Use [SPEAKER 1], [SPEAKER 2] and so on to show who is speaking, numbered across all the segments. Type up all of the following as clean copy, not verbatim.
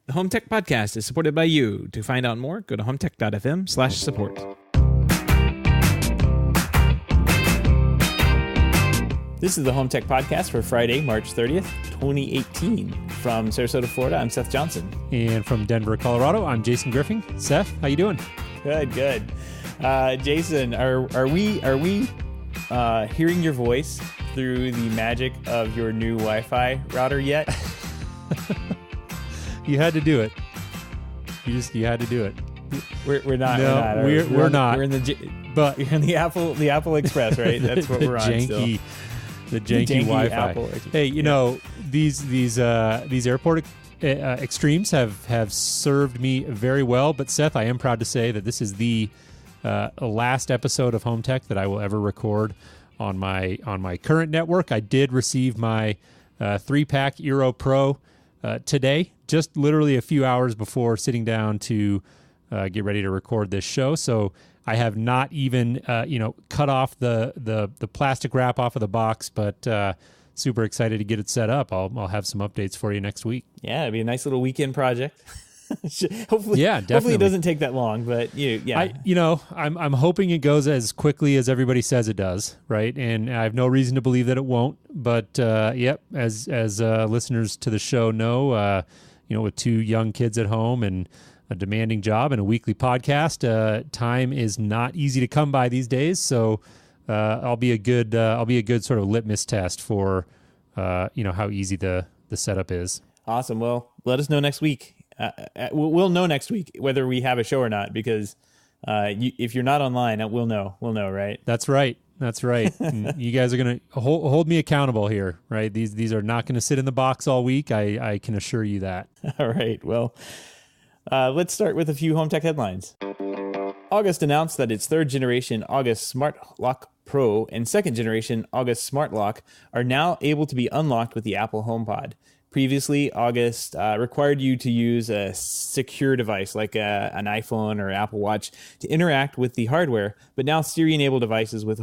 [SPEAKER 1] The Home Tech Podcast is supported by you. To find out more, go to HomeTech.fm/support. This is the Home Tech Podcast for Friday, March 30th, 2018. From Sarasota, Florida, I'm Seth Johnson.
[SPEAKER 2] And from Denver, Colorado, I'm Jason Griffin. Seth, how you doing?
[SPEAKER 1] Good. Jason, are we hearing your voice through the magic of your new Wi-Fi router yet?
[SPEAKER 2] You had to do it. You had to do it.
[SPEAKER 1] We're not.
[SPEAKER 2] No, we're not.
[SPEAKER 1] We're in the Apple Express, right? That's what we're on still.
[SPEAKER 2] The janky Wi-Fi.
[SPEAKER 1] Apple.
[SPEAKER 2] Hey, you know, these airport extremes have served me very well. But Seth, I am proud to say that this is the last episode of Home Tech that I will ever record on my current network. I did receive my 3-pack Eero Pro today, just literally a few hours before sitting down to get ready to record this show. So I have not even cut off the plastic wrap off of the box, but super excited to get it set up. I'll have some updates for you next week.
[SPEAKER 1] Yeah, it'd be a nice little weekend project. Hopefully it doesn't take that long, but
[SPEAKER 2] I'm hoping it goes as quickly as everybody says it does, right? And I have no reason to believe that it won't. But as listeners to the show know, with 2 young kids at home and a demanding job and a weekly podcast, time is not easy to come by these days. So I'll be a good sort of litmus test for how easy the setup is.
[SPEAKER 1] Awesome. Well, let us know next week. We'll know next week whether we have a show or not, because if you're not online, we'll know, right?
[SPEAKER 2] That's right. You guys are going to hold me accountable here, right? These are not going to sit in the box all week. I can assure you that.
[SPEAKER 1] All right. Well, let's start with a few home tech headlines. August announced that its 3rd generation August Smart Lock Pro and 2nd generation August Smart Lock are now able to be unlocked with the Apple HomePod. Previously, August required you to use a secure device like an iPhone or Apple Watch to interact with the hardware, but now Siri-enabled devices with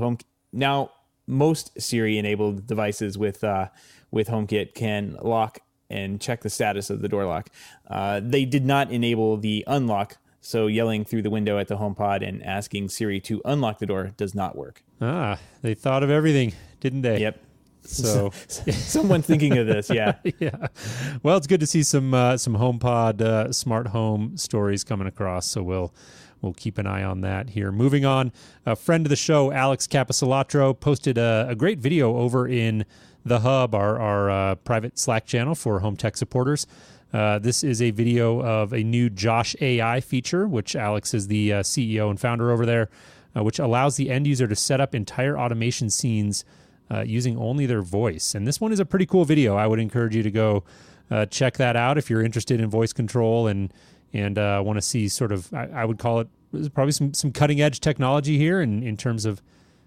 [SPEAKER 1] most Siri-enabled devices with HomeKit can lock and check the status of the door lock. They did not enable the unlock, so yelling through the window at the HomePod and asking Siri to unlock the door does not work.
[SPEAKER 2] They thought of everything, didn't they?
[SPEAKER 1] Yep.
[SPEAKER 2] So
[SPEAKER 1] someone thinking of this, yeah.
[SPEAKER 2] Yeah. Well, it's good to see some HomePod smart home stories coming across. So we'll keep an eye on that here. Moving on, a friend of the show, Alex Capisolatro, posted a great video over in the Hub, our private Slack channel for home tech supporters. This is a video of a new Josh AI feature, which Alex is the CEO and founder over there, which allows the end user to set up entire automation scenes using only their voice. And this one is a pretty cool video. I would encourage you to go check that out if you're interested in voice control and want to see sort of, I would call it probably some cutting edge technology here in terms of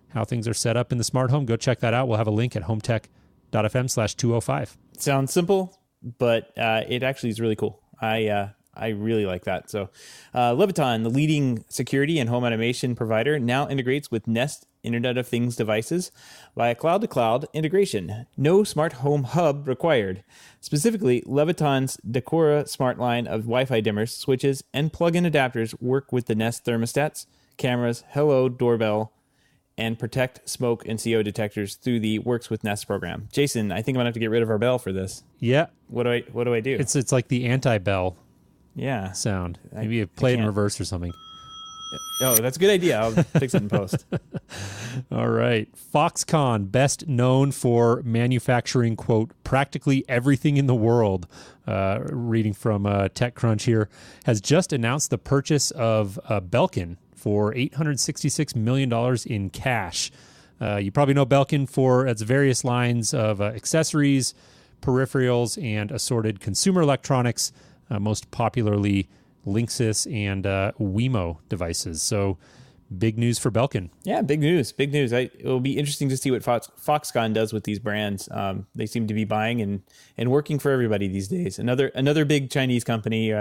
[SPEAKER 2] how things are set up in the smart home. Go check that out. We'll have a link at HomeTech.fm/205.
[SPEAKER 1] Sounds simple, but it actually is really cool. I really like that. So Leviton, the leading security and home automation provider, now integrates with Nest Internet of Things devices via cloud-to-cloud integration. No smart home hub required. Specifically, Leviton's Decora smart line of Wi-Fi dimmers, switches, and plug-in adapters work with the Nest thermostats, cameras, Hello doorbell, and protect smoke and CO detectors through the Works with Nest program. Jason, I think I'm going to have to get rid of our bell for this.
[SPEAKER 2] Yeah.
[SPEAKER 1] What do I do?
[SPEAKER 2] It's like the anti-bell.
[SPEAKER 1] Yeah.
[SPEAKER 2] Sound. Maybe you play it in reverse or something.
[SPEAKER 1] Oh, that's a good idea. I'll fix it in post.
[SPEAKER 2] All right. Foxconn, best known for manufacturing, quote, practically everything in the world, reading from TechCrunch here, has just announced the purchase of Belkin for $866 million in cash. You probably know Belkin for its various lines of accessories, peripherals, and assorted consumer electronics, most popularly Linksys and Wemo devices. So big news for Belkin.
[SPEAKER 1] Yeah, big news. It will be interesting to see what Foxconn does with these brands. They seem to be buying and working for everybody these days. Another big Chinese company.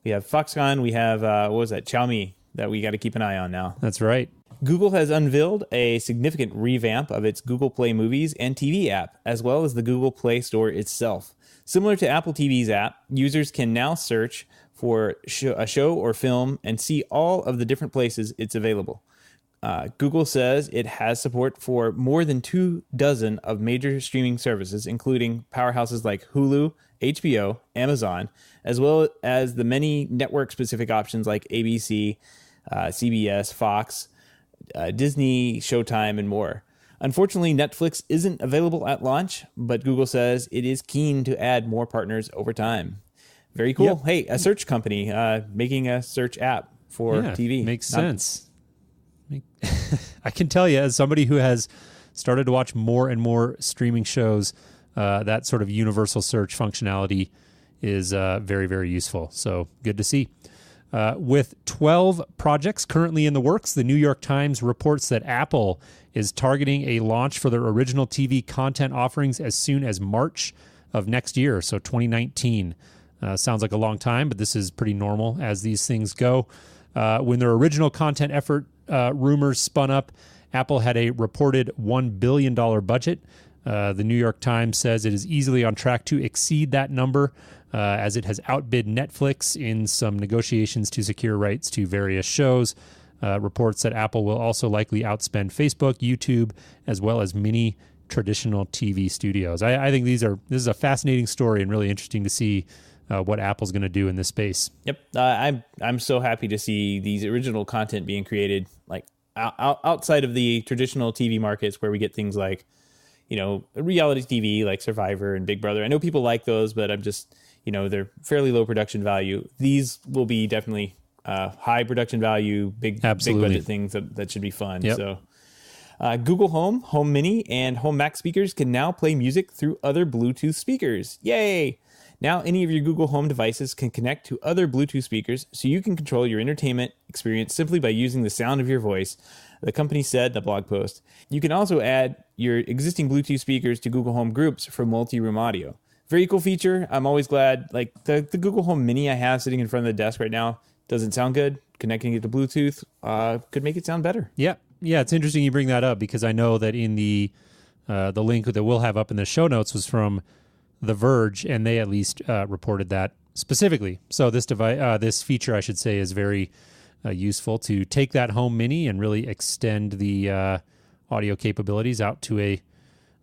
[SPEAKER 1] We have Foxconn. We have, Xiaomi that we got to keep an eye on now.
[SPEAKER 2] That's right.
[SPEAKER 1] Google has unveiled a significant revamp of its Google Play Movies and TV app, as well as the Google Play Store itself. Similar to Apple TV's app, users can now search for a show or film and see all of the different places it's available. Google says it has support for more than 24 of major streaming services, including powerhouses like Hulu, HBO, Amazon, as well as the many network-specific options like ABC, CBS, Fox, Disney, Showtime, and more. Unfortunately, Netflix isn't available at launch, but Google says it is keen to add more partners over time. Very cool. Yep. Hey, a search company making a search app for TV.
[SPEAKER 2] Makes sense. I can tell you, as somebody who has started to watch more and more streaming shows, that sort of universal search functionality is very, very useful. So good to see. With 12 projects currently in the works, the New York Times reports that Apple is targeting a launch for their original TV content offerings as soon as March of next year, so 2019. Sounds like a long time, but this is pretty normal as these things go. When their original content effort rumors spun up, Apple had a reported $1 billion budget. The New York Times says it is easily on track to exceed that number, as it has outbid Netflix in some negotiations to secure rights to various shows. Reports that Apple will also likely outspend Facebook, YouTube, as well as many traditional TV studios. I think this is a fascinating story and really interesting to see what Apple's going to do in this space.
[SPEAKER 1] Yep, I'm so happy to see these original content being created like outside of the traditional TV markets where we get things like, reality TV like Survivor and Big Brother. I know people like those, but I'm just, they're fairly low production value. These will be definitely high production value, big budget things that should be fun.
[SPEAKER 2] Yep.
[SPEAKER 1] So Google Home, Home Mini, and Home Max speakers can now play music through other Bluetooth speakers. Yay! Now any of your Google Home devices can connect to other Bluetooth speakers, so you can control your entertainment experience simply by using the sound of your voice, the company said in a blog post. You can also add your existing Bluetooth speakers to Google Home groups for multi-room audio. Very cool feature. I'm always glad, like the Google Home Mini I have sitting in front of the desk right now doesn't sound good. Connecting it to Bluetooth could make it sound better.
[SPEAKER 2] Yeah, it's interesting you bring that up because I know that in the link that we'll have up in the show notes was from The Verge, and they at least reported that specifically. So this feature, I should say, is very useful to take that Home Mini and really extend the audio capabilities out to a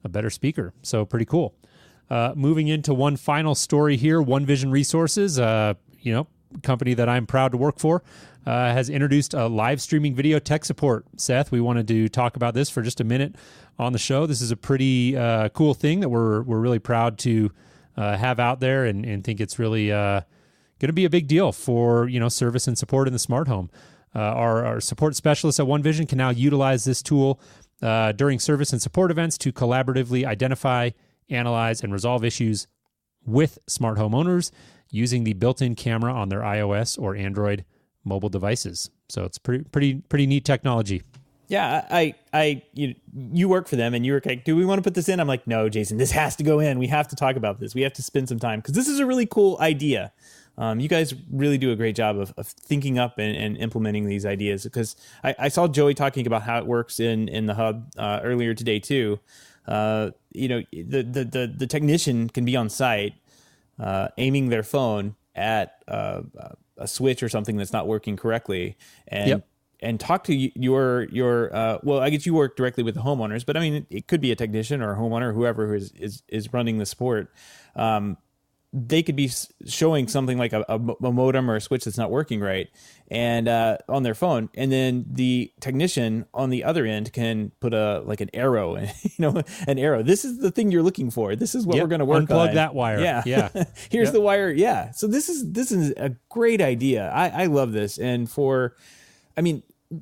[SPEAKER 2] better speaker. So pretty cool. Moving into one final story here, One Vision Resources, company that I'm proud to work for, has introduced a live streaming video tech support. Seth, we wanted to talk about this for just a minute on the show. This is a pretty cool thing that we're really proud to have out there and think it's really going to be a big deal for service and support in the smart home. Our support specialists at One Vision can now utilize this tool during service and support events to collaboratively identify, analyze, and resolve issues with smart home owners using the built-in camera on their iOS or Android mobile devices. So it's pretty neat technology.
[SPEAKER 1] Yeah, you work for them and you were like, do we want to put this in? I'm like, no, Jason, this has to go in. We have to talk about this. We have to spend some time because this is a really cool idea. You guys really do a great job of thinking up and implementing these ideas because I saw Joey talking about how it works in the hub earlier today too. The technician can be on site aiming their phone at a switch or something that's not working correctly and talk to your I guess you work directly with the homeowners, but I mean, it could be a technician or a homeowner, whoever is running the support. They could be showing something like a modem or a switch that's not working right and on their phone. And then the technician on the other end can put an arrow, an arrow. This is the thing you're looking for. This is what we're going to work on.
[SPEAKER 2] Unplug that wire. Yeah.
[SPEAKER 1] Here's the wire. Yeah. So this is a great idea. I love this. And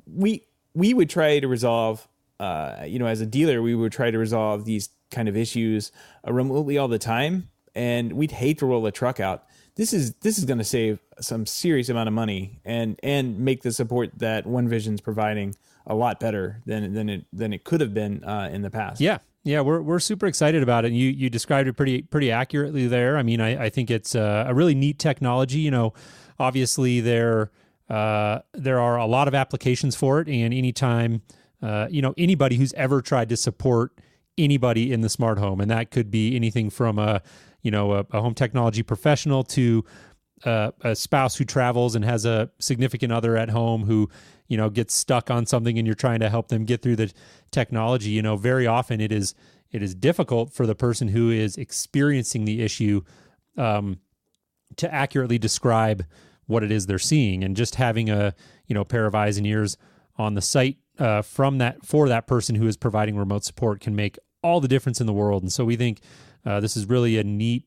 [SPEAKER 1] we would try to resolve, as a dealer, we would try to resolve these kind of issues remotely all the time. And we'd hate to roll a truck out. This is going to save some serious amount of money and make the support that One Vision's providing a lot better than it could have been in the past.
[SPEAKER 2] Yeah, we're super excited about it. And you described it pretty accurately there. I mean, I think it's a really neat technology. Obviously there are a lot of applications for it, and anytime anybody who's ever tried to support anybody in the smart home, and that could be anything from a a home technology professional to a spouse who travels and has a significant other at home who, gets stuck on something and you're trying to help them get through the technology. Very often it is difficult for the person who is experiencing the issue to accurately describe what it is they're seeing. And just having a pair of eyes and ears on the site for that person who is providing remote support can make all the difference in the world. And so we think this is really a neat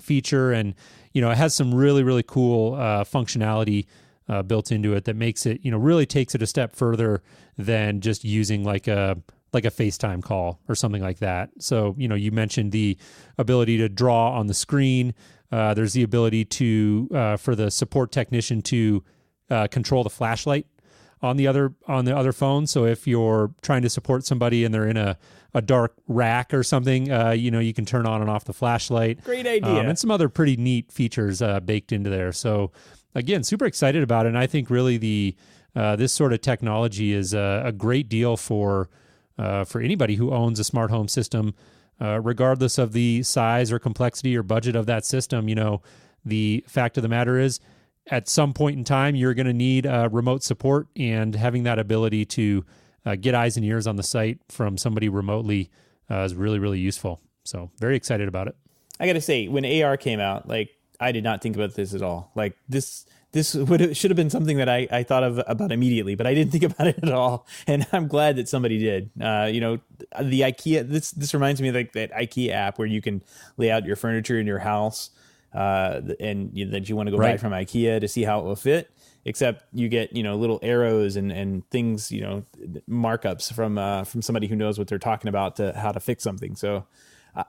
[SPEAKER 2] feature, and it has some really, really cool functionality built into it that makes it, really takes it a step further than just using like a FaceTime call or something like that. So, you mentioned the ability to draw on the screen. There's the ability to for the support technician to control the flashlight on the other phone. So if you're trying to support somebody and they're in a dark rack or something, you can turn on and off the flashlight.
[SPEAKER 1] Great idea.
[SPEAKER 2] And some other pretty neat features baked into there. So again, super excited about it. And I think really this sort of technology is a great deal for anybody who owns a smart home system, regardless of the size or complexity or budget of that system. The fact of the matter is, at some point in time, you're going to need remote support, and having that ability to get eyes and ears on the site from somebody remotely is really, really useful. So very excited about it.
[SPEAKER 1] I got to say, when AR came out, I did not think about this at all. This should have been something that I thought about immediately, but I didn't think about it at all. And I'm glad that somebody did. The IKEA, this reminds me of that IKEA app where you can lay out your furniture in your house, and that you want to go buy from IKEA to see how it will fit. Except you get little arrows and things, markups from somebody who knows what they're talking about to how to fix something. So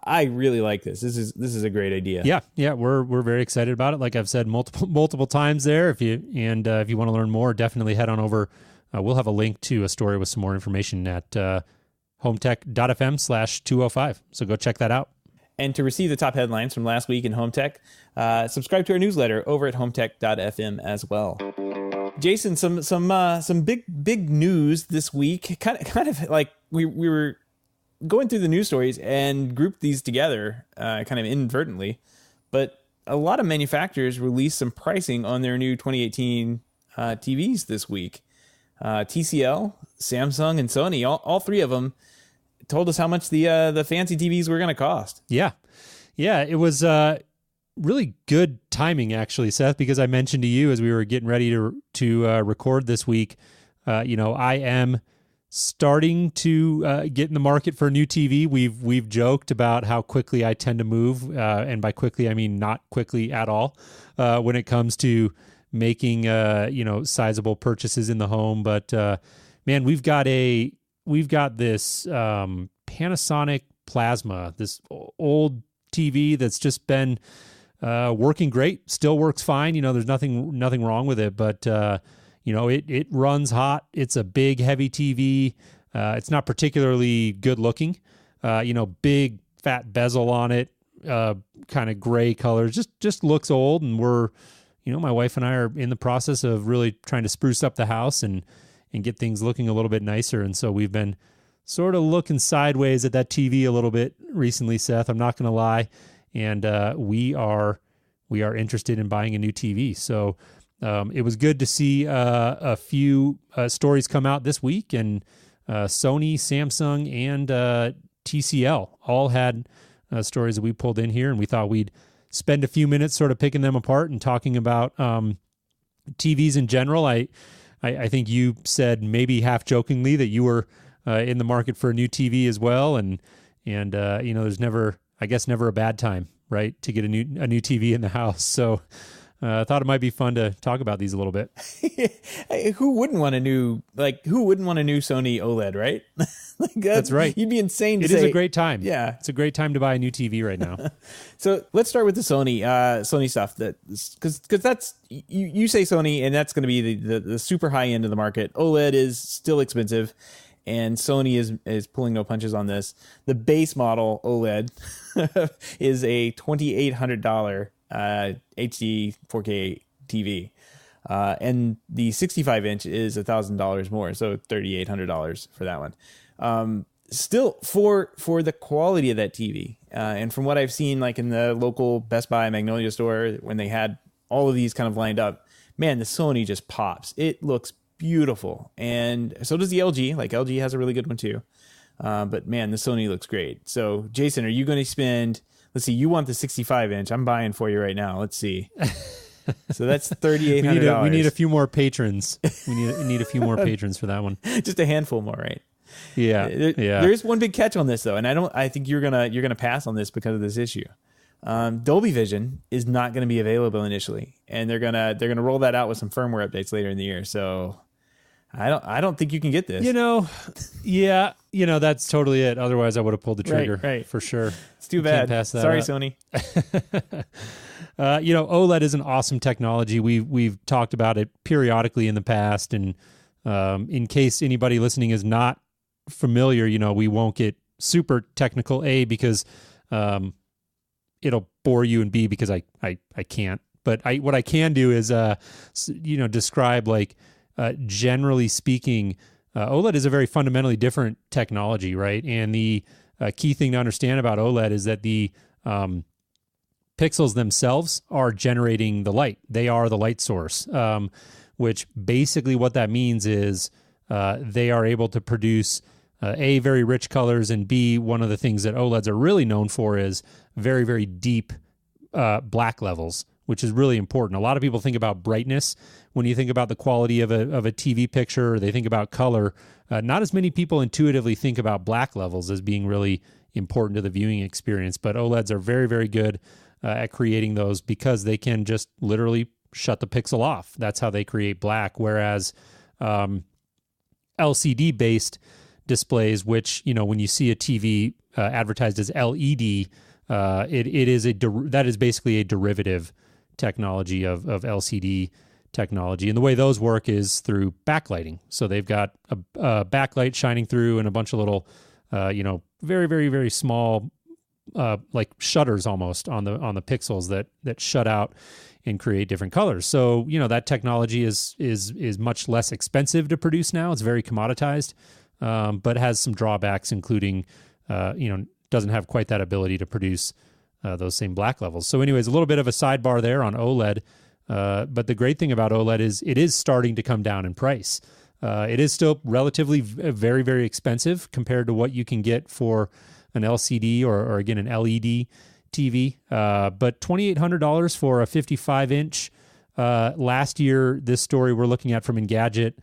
[SPEAKER 1] I really like this. This is a great idea.
[SPEAKER 2] Yeah, we're very excited about it. Like I've said multiple times there. If you want to learn more, definitely head on over. We'll have a link to a story with some more information at HomeTech.fm/205. So go check that out.
[SPEAKER 1] And to receive the top headlines from last week in Home Tech, subscribe to our newsletter over at HomeTech.fm as well. Jason, some big news this week. Kind of like we were going through the news stories and grouped these together, kind of inadvertently. But a lot of manufacturers released some pricing on their new 2018 TVs this week. TCL, Samsung, and Sony, all three of them told us how much the fancy TVs were going to cost.
[SPEAKER 2] Yeah, it was really good timing, actually, Seth, because I mentioned to you as we were getting ready to record this week, I am starting to get in the market for a new TV. We've joked about how quickly I tend to move, and by quickly I mean not quickly at all, when it comes to making sizable purchases in the home. But man, we've got this Panasonic Plasma, this old TV that's just been working great, still works fine. There's nothing wrong with it, but it runs hot. It's a big, heavy TV. It's not particularly good looking. Big fat bezel on it, kind of gray color. Just looks old, and we're, my wife and I are in the process of really trying to spruce up the house and get things looking a little bit nicer. And so we've been sort of looking sideways at that TV a little bit recently, Seth. I'm not going to lie. And we are interested in buying a new TV. So it was good to see a few stories come out this week, and Sony, Samsung, and TCL all had stories that we pulled in here, and we thought we'd spend a few minutes sort of picking them apart and talking about TVs in general. I think you said maybe half jokingly that you were in the market for a new TV as well, and there's never a bad time, right, to get a new TV in the house. So I thought it might be fun to talk about these a little bit.
[SPEAKER 1] Who wouldn't want a new Sony OLED, right?
[SPEAKER 2] That's right.
[SPEAKER 1] You'd be insane to
[SPEAKER 2] say. It is a great time. Yeah. It's a great time to buy a new TV right now.
[SPEAKER 1] So let's start with the Sony stuff, because that's, you say Sony, and that's going to be the super high end of the market. OLED is still expensive, and Sony is pulling no punches on this. The base model OLED is a $2,800 HD 4K TV. And the 65-inch is $1,000 more, so $3,800 for that one. Still, for the quality of that TV, And from what I've seen, like in the local Best Buy Magnolia store, when they had all of these kind of lined up, man, the Sony just pops. It looks beautiful. And so does the LG. Like LG has a really good one too. But man, the Sony looks great. So Jason, are you going to spend, let's see, you want the 65 inch. I'm buying for you right now. Let's see. So that's $3,800.
[SPEAKER 2] We need a few more patrons. We need a few more patrons for that one.
[SPEAKER 1] Just a handful more, right?
[SPEAKER 2] Yeah.
[SPEAKER 1] There is one big catch on this though, and I think you're gonna pass on this because of this issue. Dolby Vision is not going to be available initially, and they're gonna roll that out with some firmware updates later in the year. So I don't think you can get this.
[SPEAKER 2] That's totally it. Otherwise, I would have pulled the trigger,
[SPEAKER 1] right.
[SPEAKER 2] For sure.
[SPEAKER 1] It's too bad. Sorry,
[SPEAKER 2] up.
[SPEAKER 1] Sony.
[SPEAKER 2] OLED is an awesome technology. We've talked about it periodically in the past, and in case anybody listening is not familiar, we won't get super technical, A, because it'll bore you, and B, because I can't. But what I can do is describe, like, generally speaking, OLED is a very fundamentally different technology, right? And the key thing to understand about OLED is that the pixels themselves are generating the light. They are the light source, which basically what that means is they are able to produce A, very rich colors, and B, one of the things that OLEDs are really known for is very, very deep black levels, which is really important. A lot of people think about brightness when you think about the quality of a TV picture, or they think about color. Not as many people intuitively think about black levels as being really important to the viewing experience, but OLEDs are very, very good at creating those because they can just literally shut the pixel off. That's how they create black, whereas LCD-based displays, which, when you see a TV advertised as LED, that is basically a derivative technology of LCD technology. And the way those work is through backlighting. So they've got a backlight shining through and a bunch of little, very, very, very small, like shutters almost on the pixels that shut out and create different colors. So, that technology is much less expensive to produce now. It's very commoditized, but has some drawbacks, including, doesn't have quite that ability to produce those same black levels. So anyways, a little bit of a sidebar there on OLED. But the great thing about OLED is it is starting to come down in price. It is still relatively very, very expensive compared to what you can get for an LCD or again, an LED TV. But $2,800 for a 55-inch. Last year, this story we're looking at from Engadget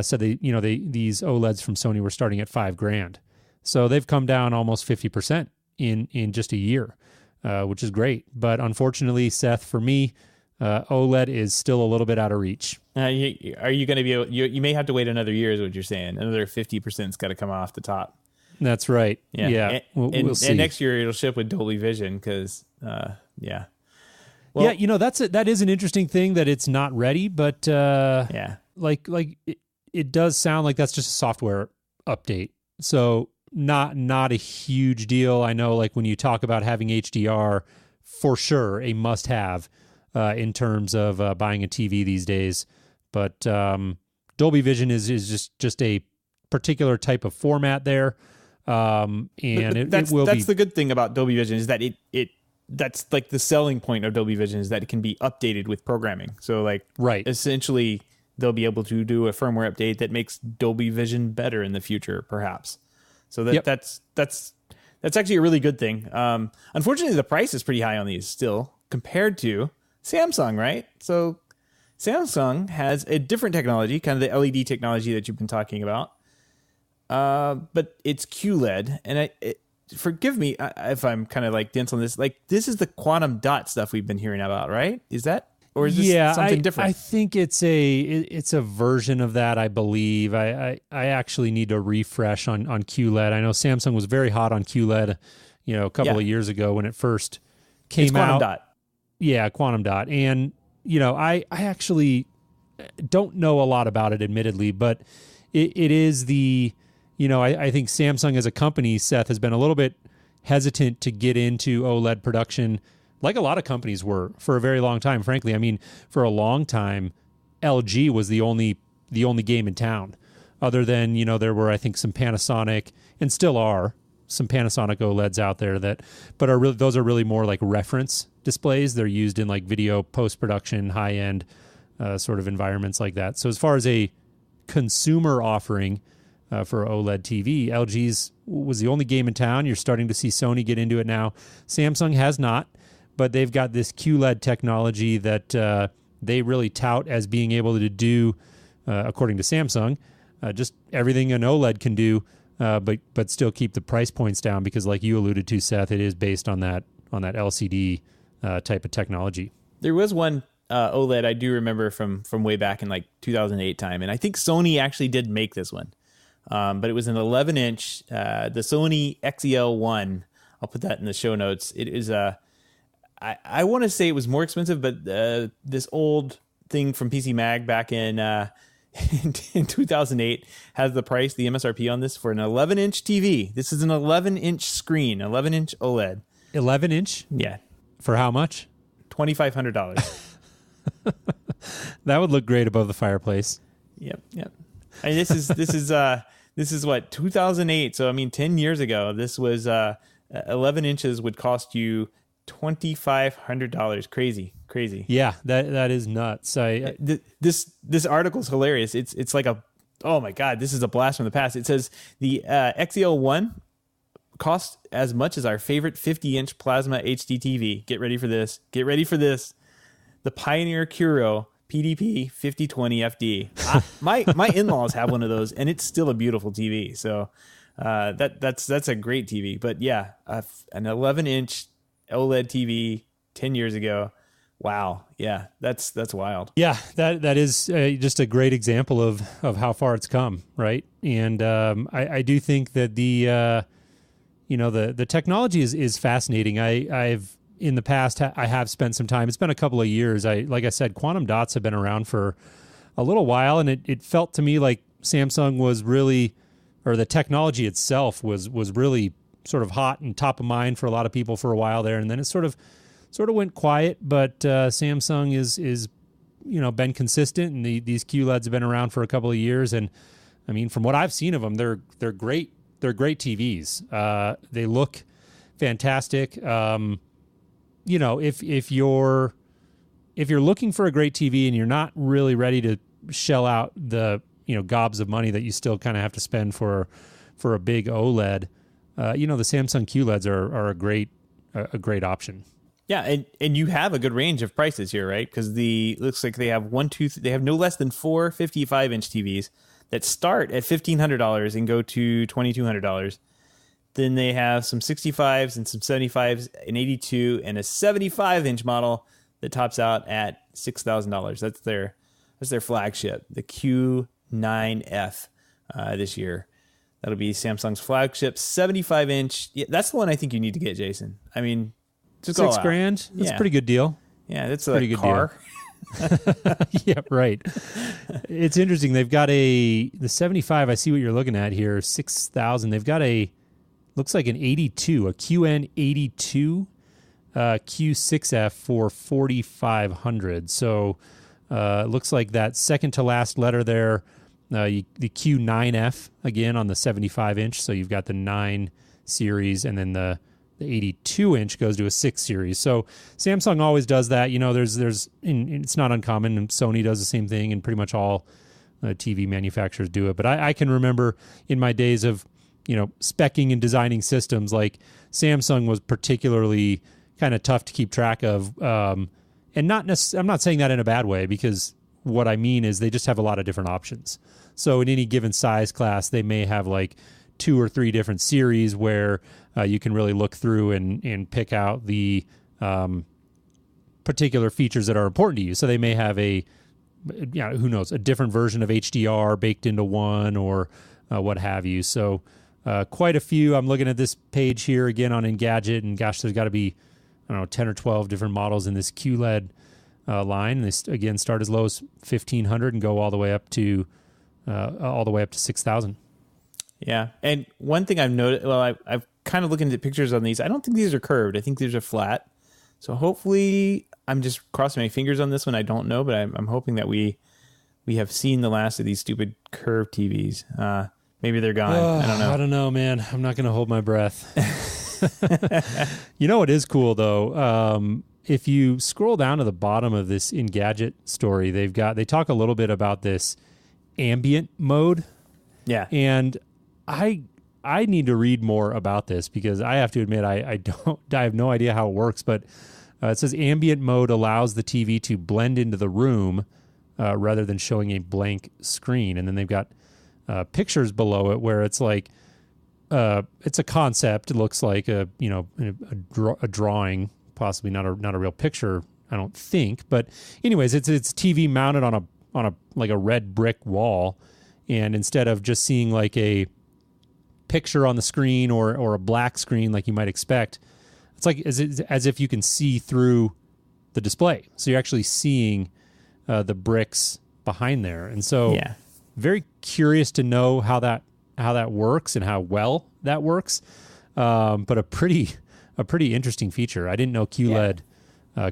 [SPEAKER 2] said these OLEDs from Sony were starting at $5,000. So they've come down almost 50% in just a year, which is great. But unfortunately, Seth, for me, OLED is still a little bit out of reach.
[SPEAKER 1] Are you going to be able? You may have to wait another year, is what you're saying. Another 50%'s got to come off the top.
[SPEAKER 2] That's right. Yeah. We'll see.
[SPEAKER 1] And next year it'll ship with Dolby Vision because, yeah.
[SPEAKER 2] Well, that is an interesting thing that it's not ready, but like it does sound like that's just a software update. So not a huge deal. I know, like, when you talk about having HDR, for sure a must-have in terms of buying a TV these days. But Dolby Vision is just a particular type of format there. And
[SPEAKER 1] that's the good thing about Dolby Vision is that that's like the selling point of Dolby Vision is that it can be updated with programming. So like,
[SPEAKER 2] right,
[SPEAKER 1] essentially they'll be able to do a firmware update that makes Dolby Vision better in the future, perhaps. So that's actually a really good thing. Unfortunately, the price is pretty high on these still compared to Samsung, right? So Samsung has a different technology, kind of the LED technology that you've been talking about. But it's QLED, and forgive me if I'm kind of like dense on this. Like, this is the quantum dot stuff we've been hearing about, right? Is that, or is this something different?
[SPEAKER 2] I think it's a version of that. I believe. I actually need to refresh on QLED. I know Samsung was very hot on QLED, a couple of years ago when it first came
[SPEAKER 1] quantum
[SPEAKER 2] out.
[SPEAKER 1] Dot.
[SPEAKER 2] Yeah, quantum dot, and I actually don't know a lot about it, admittedly, but it is the. I think Samsung as a company, Seth, has been a little bit hesitant to get into OLED production, like a lot of companies were for a very long time. Frankly, I mean, for a long time, LG was the only game in town. Other than there were, I think, some Panasonic and still are some Panasonic OLEDs out there but those are really more like reference displays. They're used in like video post-production, high-end sort of environments like that. So as far as a consumer offering for OLED TV, LG's was the only game in town. You're starting to see Sony get into it now. Samsung has not, but they've got this QLED technology that they really tout as being able to do, according to Samsung, just everything an OLED can do, but still keep the price points down because, like you alluded to, Seth, it is based on that LCD type of technology.
[SPEAKER 1] There was one OLED I do remember from way back in like 2008 time, and I think Sony actually did make this one, but it was an 11-inch, the Sony XEL1. I'll put that in the show notes. It is I want to say it was more expensive, but this old thing from PC Mag back in 2008 has the price, the MSRP on this for an 11-inch TV. This is an 11-inch screen, 11-inch OLED.
[SPEAKER 2] 11-inch?
[SPEAKER 1] Yeah.
[SPEAKER 2] For how much?
[SPEAKER 1] $2,500.
[SPEAKER 2] That would look great above the fireplace.
[SPEAKER 1] Yep. I mean, this is what, 2008. So I mean, 10 years ago, this was 11 inches would cost you $2,500. Crazy.
[SPEAKER 2] Yeah, that is nuts.
[SPEAKER 1] This article is hilarious. It's like oh my God, this is a blast from the past. It says the XEL1 costs as much as our favorite 50-inch plasma HD TV. Get ready for this. The Pioneer Curo PDP 5020 FD. My in-laws have one of those, and it's still a beautiful TV. So that's a great TV. But yeah, an 11-inch OLED TV 10 years ago. Wow. Yeah, that's wild.
[SPEAKER 2] Yeah, that is just a great example of how far it's come, right? And I do think that the technology is fascinating. I've in the past I have spent some time. It's been a couple of years. Like I said, quantum dots have been around for a little while, and it felt to me like Samsung was really, or the technology itself was really sort of hot and top of mind for a lot of people for a while there, and then it sort of went quiet. But Samsung is been consistent, and these QLEDs have been around for a couple of years, and I mean, from what I've seen of them, they're great. They're great TVs. They look fantastic. If you're looking for a great TV and you're not really ready to shell out the gobs of money that you still kind of have to spend for a big OLED, the Samsung QLEDs are a great option.
[SPEAKER 1] Yeah, and you have a good range of prices here, right? Because looks like they have they have no less than 4 55-inch TVs that start at $1,500 and go to $2,200. Then they have some 65s and some 75s, an 82, and a 75-inch model that tops out at $6,000. That's their flagship, the Q9F this year. That'll be Samsung's flagship 75-inch. Yeah, that's the one I think you need to get, Jason. I mean, just
[SPEAKER 2] $6,000. That's a pretty good deal.
[SPEAKER 1] Yeah, that's a pretty good car.
[SPEAKER 2] Yeah, right. It's interesting. They've got the 75. I see what you're looking at here. 6,000. They've got looks like an 82, a QN82 Q6F for 4,500. So it looks like that second to last letter there, the Q9F again on the 75-inch. So you've got the 9 series, and then the 82-inch goes to a 6 series. So Samsung always does that. It's not uncommon, and Sony does the same thing, and pretty much all TV manufacturers do it. But I can remember in my days of speccing and designing systems, like Samsung was particularly kind of tough to keep track of. And I'm not saying that in a bad way, because what I mean is they just have a lot of different options. So in any given size class, they may have like 2 or 3 different series where you can really look through and pick out the particular features that are important to you. So they may have a different version of HDR baked into one, or what have you. So quite a few. I'm looking at this page here again on Engadget, and gosh, there's got to be, 10 or 12 different models in this QLED line. And they again start as low as $1,500 and go all the way up to 6,000.
[SPEAKER 1] Yeah, and one thing I've noticed, I've kind of looking at pictures on these. I don't think these are curved. I think these are flat. So hopefully, I'm just crossing my fingers on this one. I don't know, but I'm hoping that we have seen the last of these stupid curved TVs. Maybe they're gone. I don't know.
[SPEAKER 2] I don't know, man. I'm not going to hold my breath. You know what is cool, though? If you scroll down to the bottom of this Engadget story, they talk a little bit about this ambient mode.
[SPEAKER 1] Yeah.
[SPEAKER 2] And I need to read more about this because I have to admit I have no idea how it works, but it says ambient mode allows the TV to blend into the room rather than showing a blank screen. And then they've got pictures below it where it's like it's a concept. It looks like a drawing, possibly not a real picture, I don't think. But anyways, it's TV mounted on a like a red brick wall, and instead of just seeing like a picture on the screen or a black screen like you might expect, it's like as if you can see through the display. So you're actually seeing the bricks behind there, and so very curious to know how that works and how well that works. But a pretty interesting feature. I didn't know QLED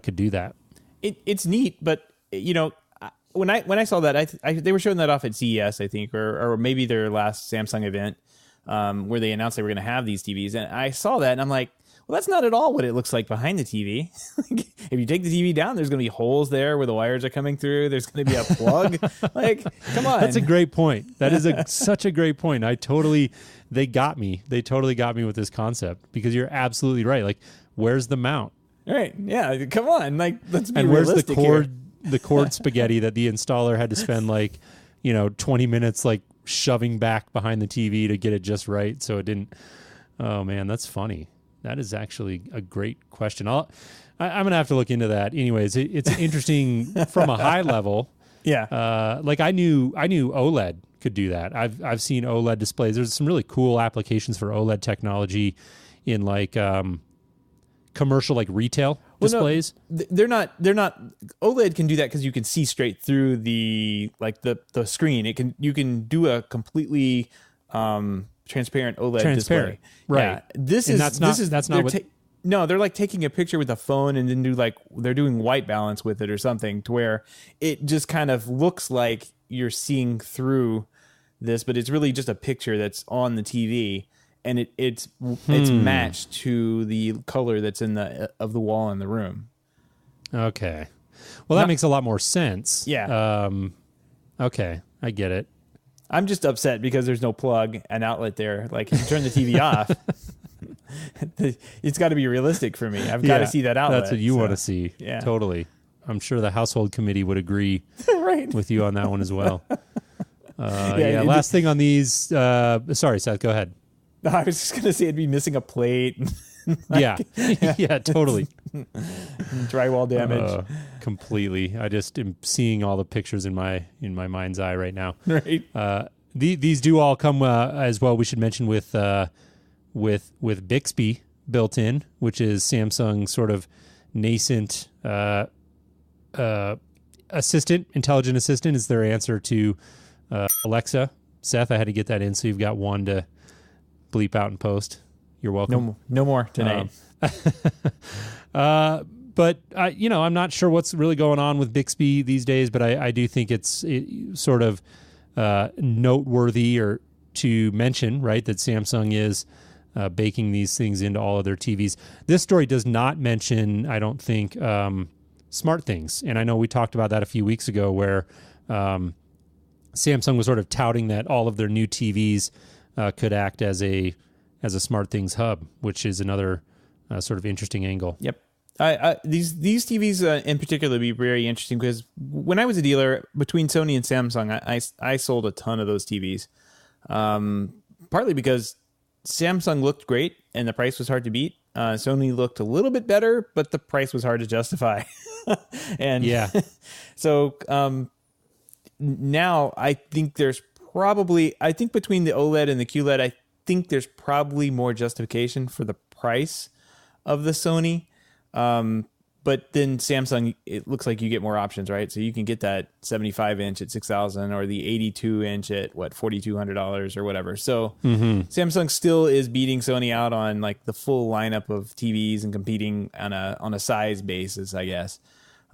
[SPEAKER 2] could do that.
[SPEAKER 1] It's neat, but when I saw that, they were showing that off at CES, I think, or maybe their last Samsung event, where they announced they were going to have these TVs, and I saw that and I'm like, well, that's not at all what it looks like behind the TV. If you take the TV down, there's going to be holes there where the wires are coming through. There's going to be a plug. Like, come on.
[SPEAKER 2] That's a great point. That is such a great point. They got me. They totally got me with this concept because you're absolutely right. Like, where's the mount?
[SPEAKER 1] Right. Yeah. Come on. Like, let's be
[SPEAKER 2] and where's
[SPEAKER 1] realistic
[SPEAKER 2] the cord spaghetti that the installer had to spend 20 minutes like shoving back behind the TV to get it just right so it didn't. Oh man, that's funny. That is actually a great question. I'm going to have to look into that. Anyways, it's interesting from a high level.
[SPEAKER 1] Yeah.
[SPEAKER 2] Like I knew OLED could do that. I've seen OLED displays. There's some really cool applications for OLED technology in like commercial like retail displays.
[SPEAKER 1] No, they're not OLED can do that because you can see straight through the screen. You can do a completely transparent OLED display.
[SPEAKER 2] Right.
[SPEAKER 1] Yeah. No, they're like taking a picture with a phone and then they're doing white balance with it or something to where it just kind of looks like you're seeing through this, but it's really just a picture that's on the TV, and it's matched to the color that's in of the wall in the room.
[SPEAKER 2] Okay. Well, that makes a lot more sense.
[SPEAKER 1] Yeah.
[SPEAKER 2] Okay, I get it.
[SPEAKER 1] I'm just upset because there's no plug and outlet there. Like, if you turn the TV off, it's got to be realistic for me. I've got to see that outlet.
[SPEAKER 2] That's what you want to see.
[SPEAKER 1] Yeah.
[SPEAKER 2] Totally. I'm sure the household committee would agree
[SPEAKER 1] right.
[SPEAKER 2] with you on that one as well. Last thing on these. Sorry, Seth, go ahead.
[SPEAKER 1] No, I was just going to say it'd be missing a plate.
[SPEAKER 2] Yeah, totally.
[SPEAKER 1] Drywall damage.
[SPEAKER 2] Completely. I just am seeing all the pictures in my mind's eye right now.
[SPEAKER 1] Right.
[SPEAKER 2] These do all come as well. We should mention with Bixby built in, which is Samsung's sort of nascent intelligent assistant is their answer to Alexa. Seth, I had to get that in, so you've got one to bleep out and post. You're welcome.
[SPEAKER 1] No more tonight.
[SPEAKER 2] But I'm not sure what's really going on with Bixby these days, but I do think it's sort of noteworthy or to mention, right, that Samsung is baking these things into all of their TVs. This story does not mention, I don't think, smart things. And I know we talked about that a few weeks ago where Samsung was sort of touting that all of their new TVs could act as a smart things hub, which is another sort of interesting angle.
[SPEAKER 1] Yep. These TVs in particular would be very interesting because when I was a dealer between Sony and Samsung, I sold a ton of those TVs. Partly because Samsung looked great and the price was hard to beat. Sony looked a little bit better, but the price was hard to justify. And
[SPEAKER 2] yeah.
[SPEAKER 1] So now I think between the OLED and the QLED, I think there's probably more justification for the price of the Sony. But then Samsung, it looks like you get more options, right? So you can get that 75-inch at $6,000 or the 82-inch at $4,200 or whatever. So Samsung still is beating Sony out on like the full lineup of TVs and competing on a size basis, I guess.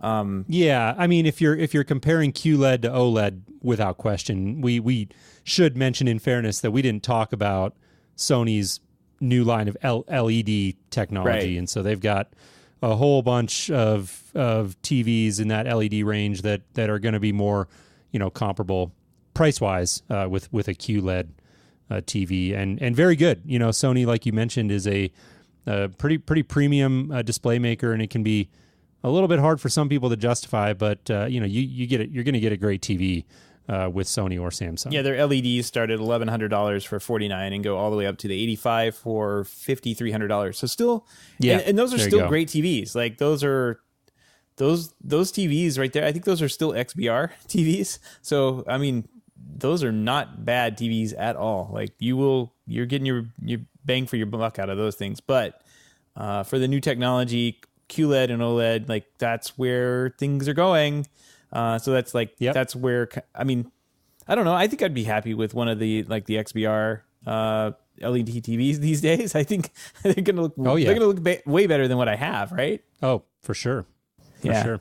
[SPEAKER 2] Yeah, I mean, if you're comparing QLED to OLED, without question, we should mention in fairness that we didn't talk about Sony's new line of LED technology,
[SPEAKER 1] Right.
[SPEAKER 2] and so they've got a whole bunch of TVs in that LED range that are going to be more, comparable price wise with a QLED TV, and very good. Sony, like you mentioned, is a pretty premium display maker, and it can be a little bit hard for some people to justify, but you get it. You're going to get a great TV with Sony or Samsung.
[SPEAKER 1] Yeah, their LEDs start at $1,100 for $49 and go all the way up to the $85 for $5,300. So still,
[SPEAKER 2] yeah,
[SPEAKER 1] and those are still great TVs. Like those TVs right there. I think those are still XBR TVs. So I mean, those are not bad TVs at all. Like you're getting your bang for your buck out of those things. But for the new technology, QLED and OLED, like that's where things are going. So that's like, that's where, I mean, I don't know. I think I'd be happy with one of the XBR, LED TVs these days. I think they're going to look, they're going to look way better than what I have. Right.
[SPEAKER 2] Oh, for sure. For sure.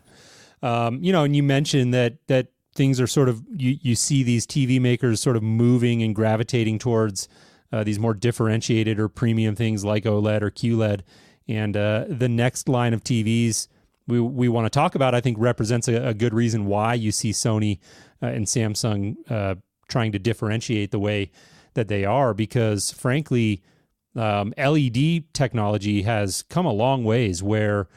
[SPEAKER 2] And you mentioned that things are sort of, you see these TV makers sort of moving and gravitating towards these more differentiated or premium things like OLED or QLED. And the next line of TVs we want to talk about, I think, represents a good reason why you see Sony and Samsung trying to differentiate the way that they are, because frankly, LED technology has come a long ways where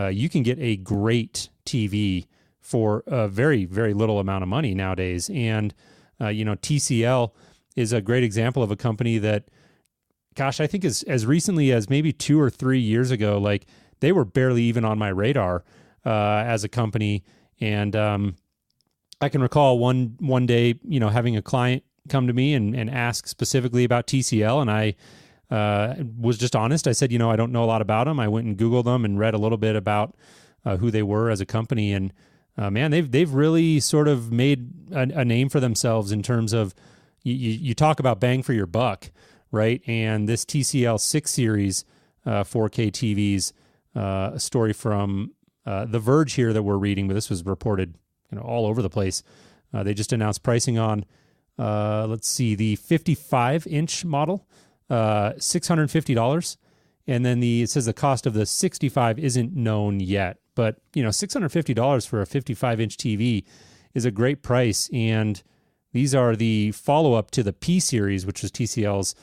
[SPEAKER 2] you can get a great TV for a very, very little amount of money nowadays. And, TCL is a great example of a company that, gosh, I think as recently as maybe 2 or 3 years ago, like they were barely even on my radar as a company. And I can recall one day, having a client come to me and ask specifically about TCL. And I was just honest. I said, I don't know a lot about them. I went and Googled them and read a little bit about who they were as a company. And man, they've really sort of made a name for themselves in terms of, you talk about bang for your buck, right? And this TCL 6 series 4K TVs, a story from The Verge here that we're reading, but this was reported all over the place. They just announced pricing on, let's see, the 55-inch model, $650. And then it says the cost of the 65 isn't known yet. But, $650 for a 55-inch TV is a great price. And these are the follow-up to the P series, which was TCL's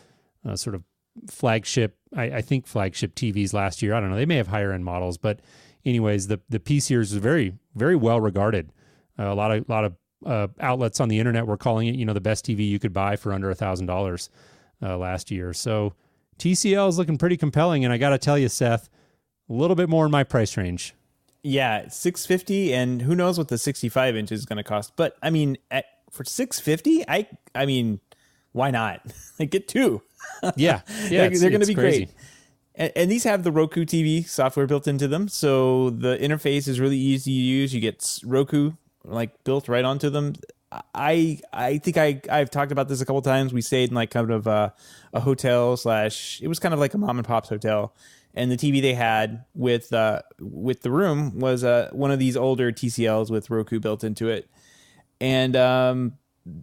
[SPEAKER 2] sort of flagship, I think flagship TVs last year. I don't know. They may have higher end models, but anyways, the P series is very, very well regarded. A lot of outlets on the internet were calling it, the best TV you could buy for under $1,000 last year. So TCL is looking pretty compelling. And I got to tell you, Seth, a little bit more in my price range.
[SPEAKER 1] Yeah, $650, and who knows what the 65 inch is going to cost. But I mean, for $650, I mean, why not? Like, get two.
[SPEAKER 2] Yeah,
[SPEAKER 1] they're going to be crazy. Great. And these have the Roku TV software built into them, so the interface is really easy to use. You get Roku built right onto them. I think I've talked about this a couple times. We stayed in kind of a hotel / it was kind of like a mom and pop's hotel. And the TV they had with the room was one of these older TCLs with Roku built into it. And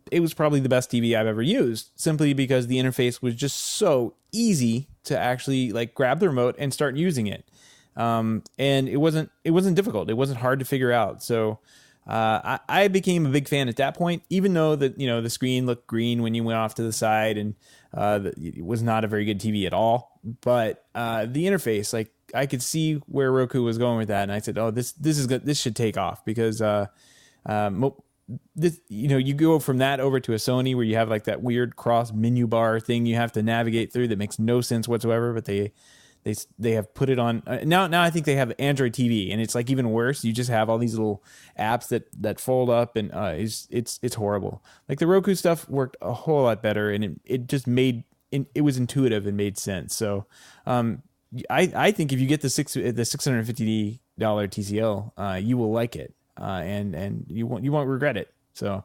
[SPEAKER 1] it was probably the best TV I've ever used, simply because the interface was just so easy to actually grab the remote and start using it. And it wasn't difficult. It wasn't hard to figure out. So I became a big fan at that point, even though the screen looked green when you went off to the side, and it was not a very good TV at all. But the interface, I could see where Roku was going with that, and I said, "Oh, this is good. This should take off," because you go from that over to a Sony where you have that weird cross menu bar thing you have to navigate through that makes no sense whatsoever. But they have put it on now. I think they have Android TV, and it's even worse. You just have all these little apps that fold up, and it's horrible. The Roku stuff worked a whole lot better, and it just it was intuitive and made sense. So I think if you get the $650 TCL, you will like it, and you won't regret it. So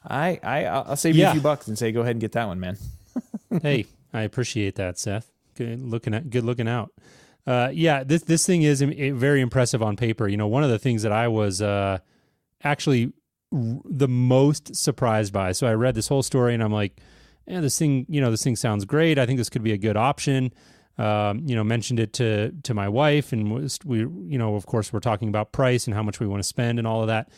[SPEAKER 1] I'll save you a few bucks and say go ahead and get that one, man.
[SPEAKER 2] Hey, I appreciate that, Seth. Good looking out. Yeah, this thing is very impressive on paper. You know, one of the things that I was actually the most surprised by. So I read this whole story and I'm like, yeah, this thing sounds great. I think this could be a good option. Mentioned it to my wife, and of course, we're talking about price and how much we want to spend and all of that.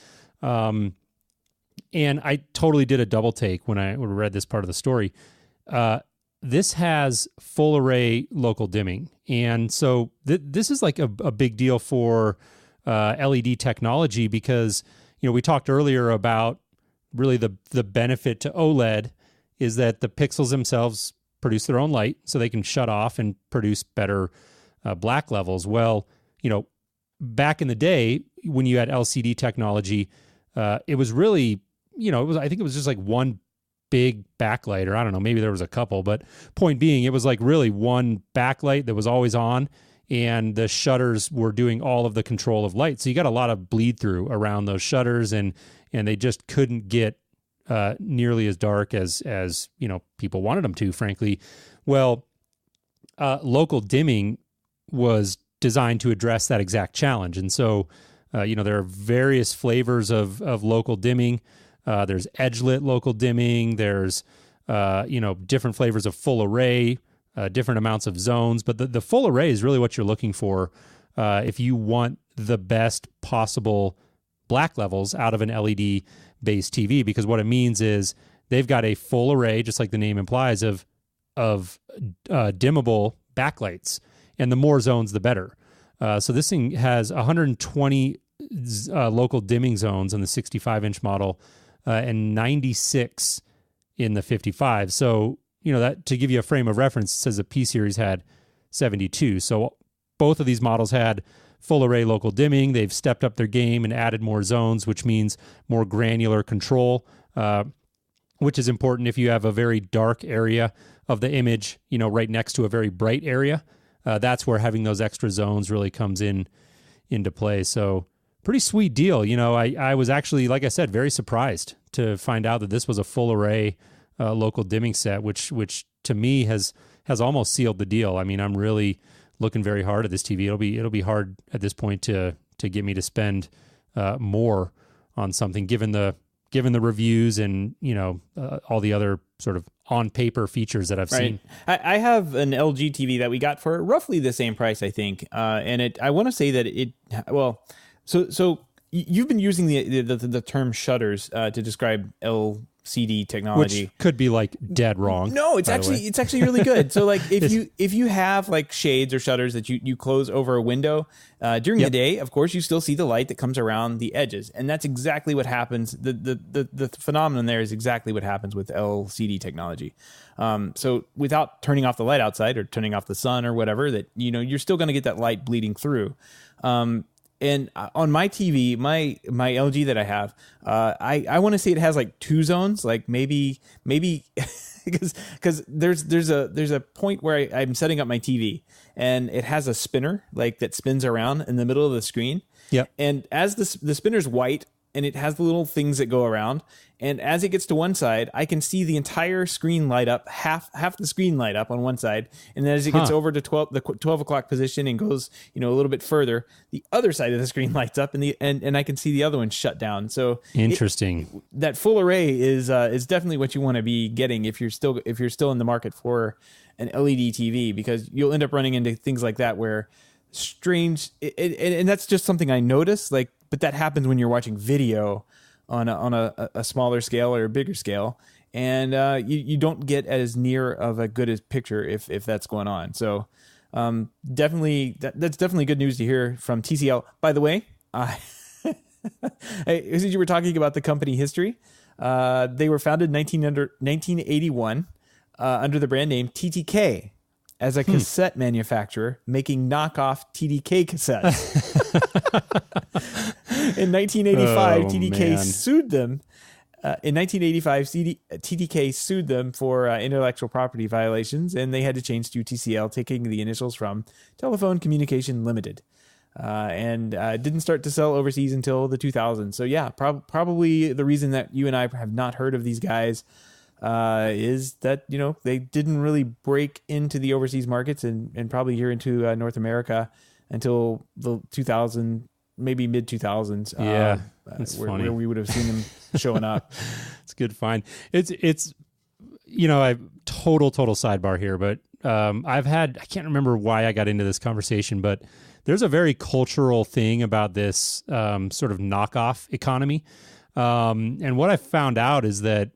[SPEAKER 2] And I totally did a double take when I read this part of the story. This has full array local dimming. And so this is like a big deal for LED technology because, we talked earlier about really the benefit to OLED is that the pixels themselves produce their own light so they can shut off and produce better black levels. Well, back in the day when you had LCD technology, it was really, I think it was just like one big backlight, or I don't know, maybe there was a couple, but point being, it was like really one backlight that was always on, and the shutters were doing all of the control of light. So you got a lot of bleed through around those shutters, and they just couldn't get nearly as dark as people wanted them to, frankly. Well, local dimming was designed to address that exact challenge. And so, there are various flavors of local dimming. There's edge-lit local dimming. There's, different flavors of full array, different amounts of zones. But the full array is really what you're looking for if you want the best possible black levels out of an LED-based TV, because what it means is they've got a full array, just like the name implies, of dimmable backlights. And the more zones, the better. So this thing has 120 local dimming zones on the 65-inch model and 96 in the 55. So, that to give you a frame of reference, it says the P-Series had 72. So both of these models had full array local dimming. They've stepped up their game and added more zones, which means more granular control, which is important if you have a very dark area of the image, right next to a very bright area. That's where having those extra zones really comes into play. So pretty sweet deal. I was actually, like I said, very surprised to find out that this was a full array local dimming set, which to me has almost sealed the deal. I mean, I'm really looking very hard at this TV. It'll be hard at this point to get me to spend more on something, given the reviews and all the other sort of on paper features that I've seen.
[SPEAKER 1] I have an LG TV that we got for roughly the same price, I think, and I want to say that so you've been using the term shutters to describe LCD technology,
[SPEAKER 2] which could be like dead wrong.
[SPEAKER 1] No, it's actually really good. So like if you have like shades or shutters that you close over a window during the day, of course you still see the light that comes around the edges, and that's exactly what happens. The phenomenon there is exactly what happens with LCD technology. So without turning off the light outside or turning off the sun or whatever, that you're still going to get that light bleeding through. And on my TV, my LG that I have, I want to say it has like 2 zones, like maybe because there's a point where I'm setting up my TV and it has a spinner like that spins around in the middle of the screen.
[SPEAKER 2] Yep.
[SPEAKER 1] And as the spinner's white and it has the little things that go around, and as it gets to one side, I can see the entire screen light up, half the screen light up on one side, and then as it gets over to 12 o'clock position and goes a little bit further, the other side of the screen lights up, and I can see the other one shut down. So
[SPEAKER 2] interesting.
[SPEAKER 1] That full array is definitely what you want to be getting if you're still in the market for an LED TV, because you'll end up running into things like that where and that's just something I noticed, but that happens when you're watching video on a smaller scale or a bigger scale, and you don't get as near of a good picture if that's going on. So definitely that's definitely good news to hear from TCL. By the way, since you were talking about the company history, they were founded in 1981 under the brand name TTK. As a cassette manufacturer, making knockoff TDK cassettes. In 1985, TDK sued them. In 1985, TDK sued them for intellectual property violations, and they had to change to TCL, taking the initials from Telephone Communication Limited, and didn't start to sell overseas until the 2000s. So yeah, probably the reason that you and I have not heard of these guys is that, they didn't really break into the overseas markets and probably here into North America until the 2000, maybe mid 2000s.
[SPEAKER 2] Yeah, that's funny.
[SPEAKER 1] Where we would have seen them showing up.
[SPEAKER 2] It's a good find. It's I total sidebar here, but I can't remember why I got into this conversation, but there's a very cultural thing about this sort of knockoff economy. And what I found out is that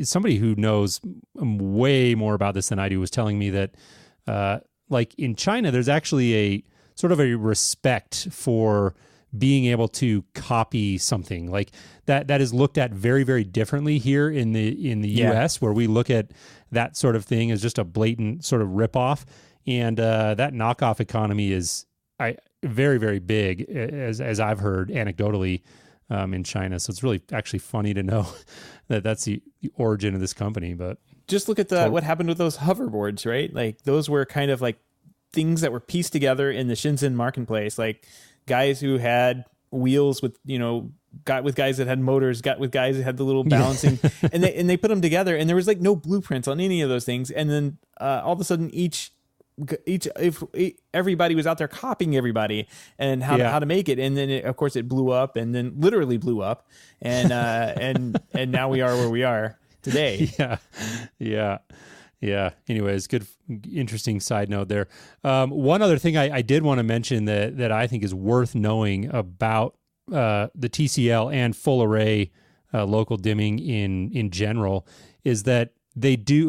[SPEAKER 2] somebody who knows way more about this than I do was telling me that like in China, there's actually a sort of a respect for being able to copy something like that is looked at very, very differently here in the US, where we look at that sort of thing as just a blatant sort of ripoff. And that knockoff economy is very, very big, as I've heard anecdotally in China. So it's really actually funny to know that that's the origin of this company. But
[SPEAKER 1] just look at what happened with those hoverboards, right? Like those were kind of like things that were pieced together in the Shenzhen marketplace, like guys who had wheels with, got with guys that had motors, got with guys that had the little balancing, and they put them together, and there was like no blueprints on any of those things. And then all of a sudden, if everybody was out there copying everybody and how to make it, and then of course it blew up, and then literally blew up, and and now we are where we are today.
[SPEAKER 2] Yeah. Anyways, good, interesting side note there. One other thing I did want to mention that I think is worth knowing about the TCL and full array local dimming in general is that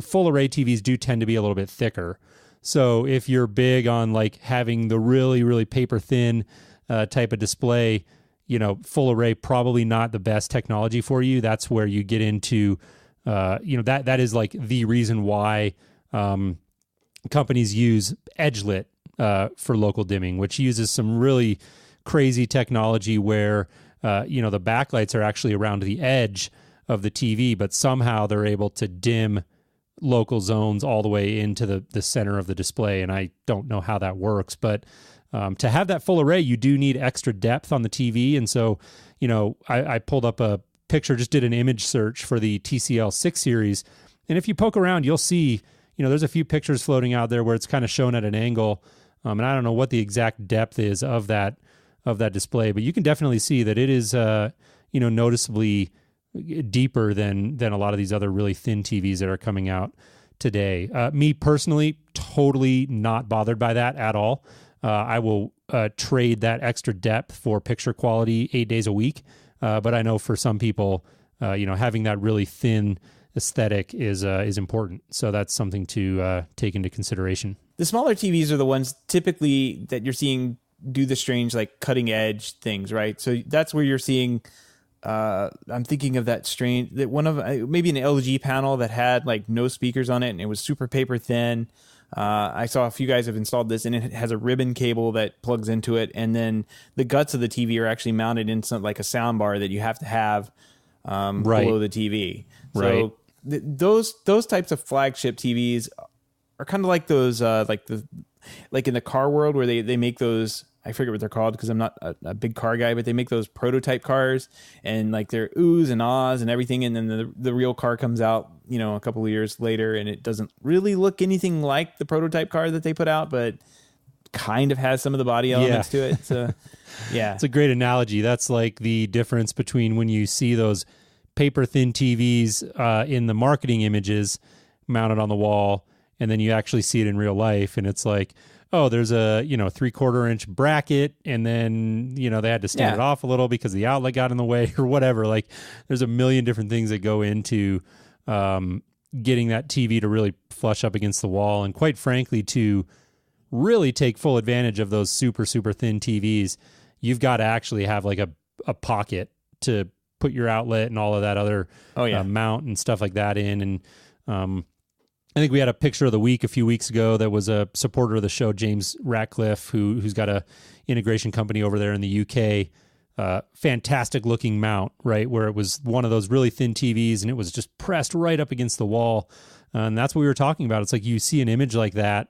[SPEAKER 2] full array TVs do tend to be a little bit thicker. So if you're big on like having the really, really paper thin type of display, full array probably not the best technology for you. That's where you get into that is like the reason why companies use edge lit for local dimming, which uses some really crazy technology where the backlights are actually around the edge of the TV, but somehow they're able to dim local zones all the way into the center of the display. And I don't know how that works, but to have that full array, you do need extra depth on the TV. And so, I pulled up a picture, just did an image search for the TCL 6 series. And if you poke around, you'll see, there's a few pictures floating out there where it's kind of shown at an angle. And I don't know what the exact depth is of that display, but you can definitely see that it is, noticeably deeper than a lot of these other really thin TVs that are coming out today. Me personally, totally not bothered by that at all. I will trade that extra depth for picture quality 8 days a week. But I know for some people, having that really thin aesthetic is important. So that's something to take into consideration.
[SPEAKER 1] The smaller TVs are the ones typically that you're seeing do the strange, like cutting edge things, right? So that's where you're seeing, I'm thinking of that strange, that one of maybe an LG panel that had like no speakers on it and it was super paper thin. I saw a few guys have installed this, and it has a ribbon cable that plugs into it, and then the guts of the TV are actually mounted in some like a sound bar that you have to have below the TV. So those types of flagship TVs are kind of like those like in the car world where they make those. I forget what they're called because I'm not a big car guy, but they make those prototype cars and like they're oohs and ahs and everything. And then the real car comes out, a couple of years later, and it doesn't really look anything like the prototype car that they put out, but kind of has some of the body elements to it. So yeah,
[SPEAKER 2] it's a great analogy. That's like the difference between when you see those paper thin TVs in the marketing images mounted on the wall, and then you actually see it in real life. And it's like, oh, there's a 3/4 inch bracket, and then they had to stand it off a little because the outlet got in the way or whatever. Like, there's a million different things that go into getting that TV to really flush up against the wall, and quite frankly, to really take full advantage of those super super thin TVs, you've got to actually have like a pocket to put your outlet and all of that other mount and stuff like that in. And I think we had a picture of the week a few weeks ago that was a supporter of the show, James Ratcliffe, who's got a integration company over there in the UK. Fantastic looking mount, right? Where it was one of those really thin TVs and it was just pressed right up against the wall. And that's what we were talking about. It's like you see an image like that,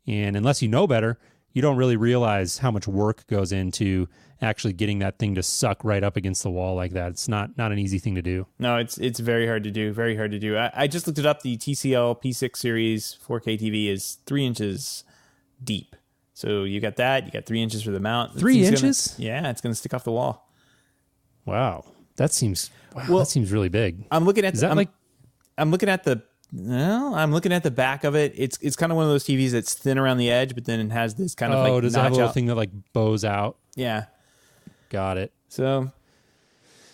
[SPEAKER 2] and unless you know better, you don't really realize how much work goes into actually getting that thing to suck right up against the wall like that. It's not an easy thing to do.
[SPEAKER 1] No, it's very hard to do. Very hard to do. I just looked it up. The TCL P6 series 4K TV is 3 inches deep. So you got that. You got 3 inches for the mount.
[SPEAKER 2] 3 inches?
[SPEAKER 1] It's going to stick off the wall.
[SPEAKER 2] Wow, that seems really big.
[SPEAKER 1] I'm looking at. I'm looking at the back of it. It's kind of one of those TVs that's thin around the edge, but then it has this kind of like
[SPEAKER 2] does it have a little thing that like bows out?
[SPEAKER 1] Yeah.
[SPEAKER 2] Got it.
[SPEAKER 1] So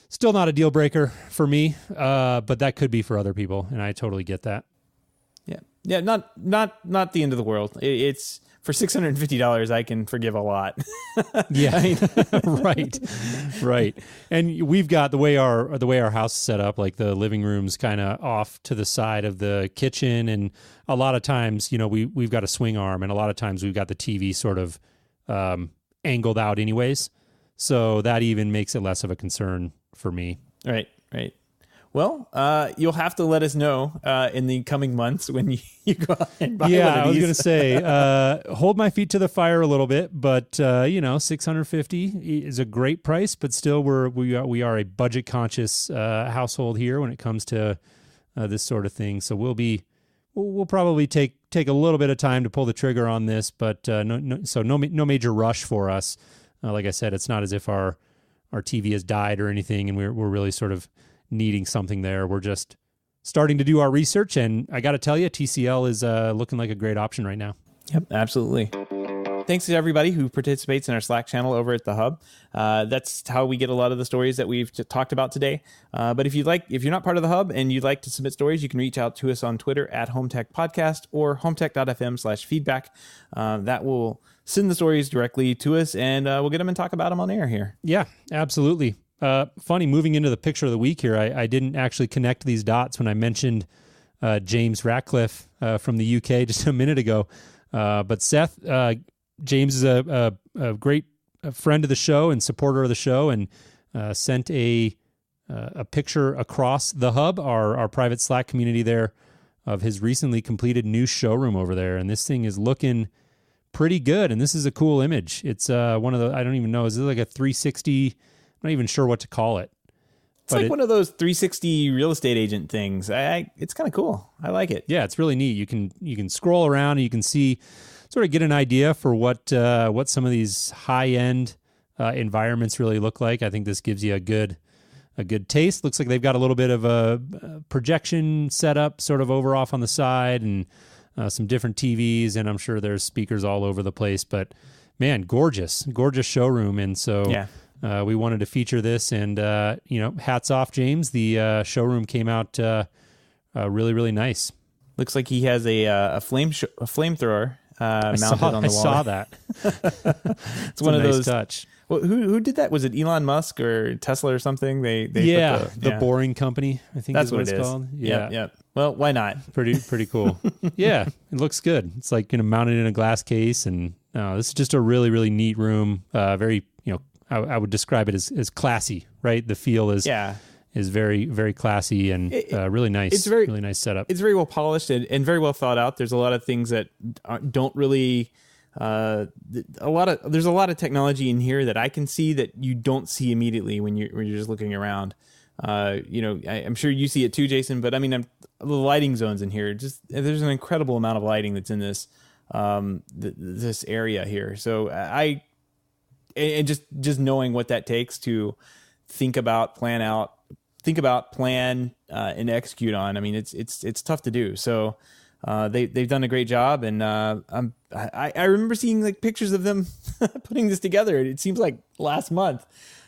[SPEAKER 2] still not a deal breaker for me, but that could be for other people, and I totally get that.
[SPEAKER 1] Yeah. Not the end of the world. It's for $650, I can forgive a lot.
[SPEAKER 2] Yeah, right. And we've got the way our house is set up, like the living room's kind of off to the side of the kitchen, and a lot of times, we've got a swing arm, and a lot of times we've got the TV sort of angled out anyways. So that even makes it less of a concern for me.
[SPEAKER 1] Right. Well, you'll have to let us know in the coming months when you go out and buy one of these.
[SPEAKER 2] Yeah, I was going to say, hold my feet to the fire a little bit, but $650 is a great price, but still we are a budget conscious household here when it comes to this sort of thing. So we'll probably take a little bit of time to pull the trigger on this, but no major rush for us. Like I said, it's not as if our TV has died or anything, and we're really sort of needing something there. We're just starting to do our research, and I got to tell you, TCL is looking like a great option right now.
[SPEAKER 1] Yep, absolutely. Thanks to everybody who participates in our Slack channel over at the Hub. That's how we get a lot of the stories that we've talked about today. But if you're not part of the Hub and you'd like to submit stories, you can reach out to us on Twitter at HomeTech Podcast or HomeTech.fm/feedback. That will send the stories directly to us, and we'll get them and talk about them on air here.
[SPEAKER 2] Yeah, absolutely. Funny, moving into the picture of the week here, I didn't actually connect these dots when I mentioned James Ratcliffe from the UK just a minute ago. But Seth, James is a great friend of the show and supporter of the show, and sent a picture across the Hub, our private Slack community there, of his recently completed new showroom over there. And this thing is looking pretty good, and this is a cool image. It's one of the, I don't even know, is it like a 360? I'm not even sure what to call it.
[SPEAKER 1] It's like one of those 360 real estate agent things. It's kind of cool. I like it.
[SPEAKER 2] Yeah, it's really neat. You can scroll around and you can see, sort of get an idea for what some of these high end environments really look like. I think this gives you a good taste. Looks like they've got a little bit of a projection setup sort of over off on the side, and some different TVs, and I'm sure there's speakers all over the place. But man, gorgeous showroom. And so
[SPEAKER 1] yeah.
[SPEAKER 2] We wanted to feature this, and hats off, James. The showroom came out really, really nice.
[SPEAKER 1] Looks like he has a flamethrower mounted on the wall.
[SPEAKER 2] I saw that.
[SPEAKER 1] It's one of
[SPEAKER 2] nice
[SPEAKER 1] those.
[SPEAKER 2] Touch.
[SPEAKER 1] Well, who did that? Was it Elon Musk or Tesla or something? They
[SPEAKER 2] the Boring Company, I think
[SPEAKER 1] that's
[SPEAKER 2] is what it's
[SPEAKER 1] it is.
[SPEAKER 2] called.
[SPEAKER 1] Yeah. Well, why not?
[SPEAKER 2] Pretty cool. Yeah, it looks good. It's like mounted in a glass case, and this is just a really, really neat room. Very, I would describe it as classy, right? The feel is very, very classy and really nice. It's really nice setup.
[SPEAKER 1] It's very well polished and very well thought out. There's a lot of things that don't really. There's a lot of technology in here that I can see that you don't see immediately when you're just looking around. I'm sure you see it too, Jason. But I mean, the lighting zones in here, there's an incredible amount of lighting that's in this this area here. So and just knowing what that takes to think about, plan, and execute on. I mean, it's tough to do. So they've done a great job, and I remember seeing like pictures of them putting this together. It seems like last month.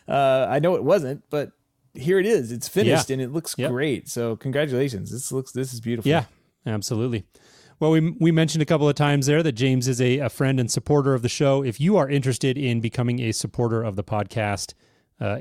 [SPEAKER 1] I know it wasn't, but here it is. It's finished and it looks great. So congratulations. This is beautiful.
[SPEAKER 2] Yeah, absolutely. Well, we mentioned a couple of times there that James is a friend and supporter of the show. If you are interested in becoming a supporter of the podcast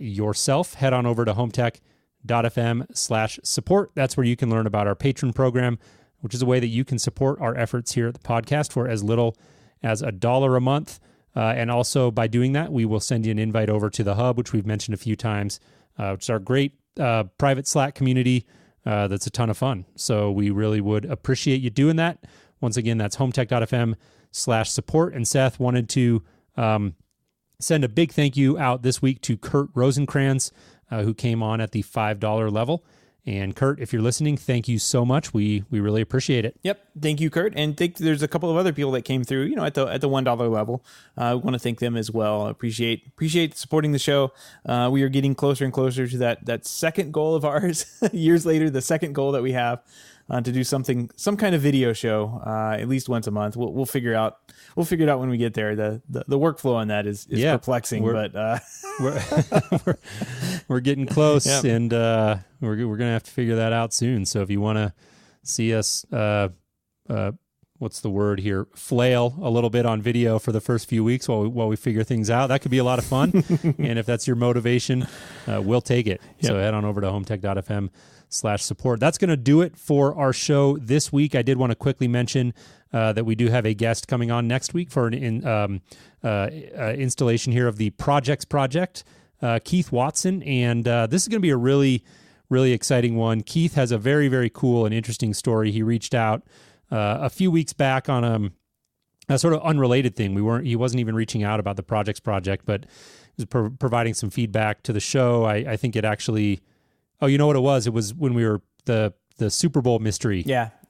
[SPEAKER 2] yourself, head on over to HomeTech.fm/support. That's where you can learn about our patron program, which is a way that you can support our efforts here at the podcast for as little as $1 a month. And also by doing that, we will send you an invite over to the Hub, which we've mentioned a few times, which is our great private Slack community. That's a ton of fun. So we really would appreciate you doing that. Once again, that's HomeTech.fm HomeTech.fm/support. And Seth wanted to send a big thank you out this week to Kurt Rosenkrantz, who came on at the $5 level. And Kurt, if you're listening, thank you so much. We really appreciate it.
[SPEAKER 1] Yep. Thank you, Kurt. And there's a couple of other people that came through, at the $1 level. I want to thank them as well. Appreciate supporting the show. We are getting closer and closer to that second goal of ours. Years later, the second goal that we have to do some kind of video show at least once a month. We'll figure it out when we get there. The workflow on that is perplexing, but
[SPEAKER 2] we're getting close.
[SPEAKER 1] Yep.
[SPEAKER 2] And we're gonna have to figure that out soon. So if you want to see us, what's the word here? Flail a little bit on video for the first few weeks while we figure things out. That could be a lot of fun. And if that's your motivation, we'll take it. Yep. So head on over to HomeTech.fm/support. That's going to do it for our show this week. I did want to quickly mention that we do have a guest coming on next week for an installation here of the Projects Project, Keith Watson. And this is going to be a really, really exciting one. Keith has a very, very cool and interesting story. He reached out a few weeks back on a sort of unrelated thing. He wasn't even reaching out about the Projects Project, but was providing some feedback to the show. I think it actually, you know what it was? It was when we were the Super Bowl mystery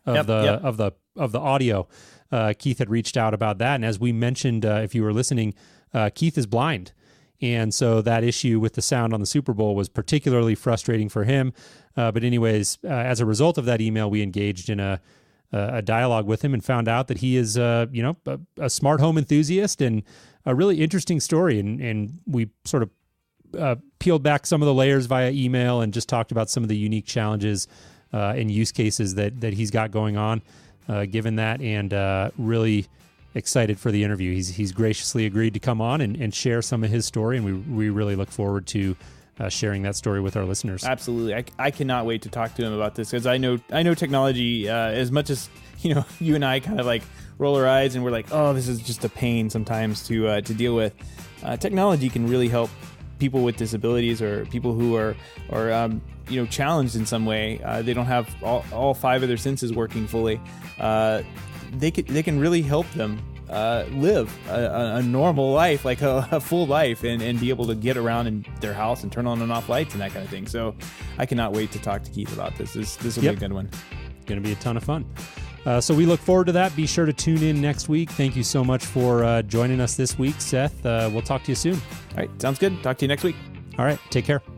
[SPEAKER 2] of the audio. Keith had reached out about that. And as we mentioned, if you were listening, Keith is blind. And so that issue with the sound on the Super Bowl was particularly frustrating for him. But anyways, as a result of that email, we engaged in a dialogue with him and found out that he is, a smart home enthusiast and a really interesting story. And we sort of peeled back some of the layers via email and just talked about some of the unique challenges and use cases that he's got going on, given that, and really excited for the interview. He's graciously agreed to come on and share some of his story, and we really look forward to sharing that story with our listeners.
[SPEAKER 1] Absolutely. I cannot wait to talk to him about this, because I know technology as much as you and I kind of like roll our eyes and we're like, oh, this is just a pain sometimes to deal with. Technology can really help people with disabilities or people who are challenged in some way. They don't have all five of their senses working fully. They can really help them live a normal life, like a full life, and be able to get around in their house and turn on and off lights and that kind of thing. So I cannot wait to talk to Keith about this. This will be a good one.
[SPEAKER 2] It's going to be a ton of fun. So we look forward to that. Be sure to tune in next week. Thank you so much for joining us this week, Seth. We'll talk to you soon.
[SPEAKER 1] All right. Sounds good. Talk to you next week.
[SPEAKER 2] All right. Take care.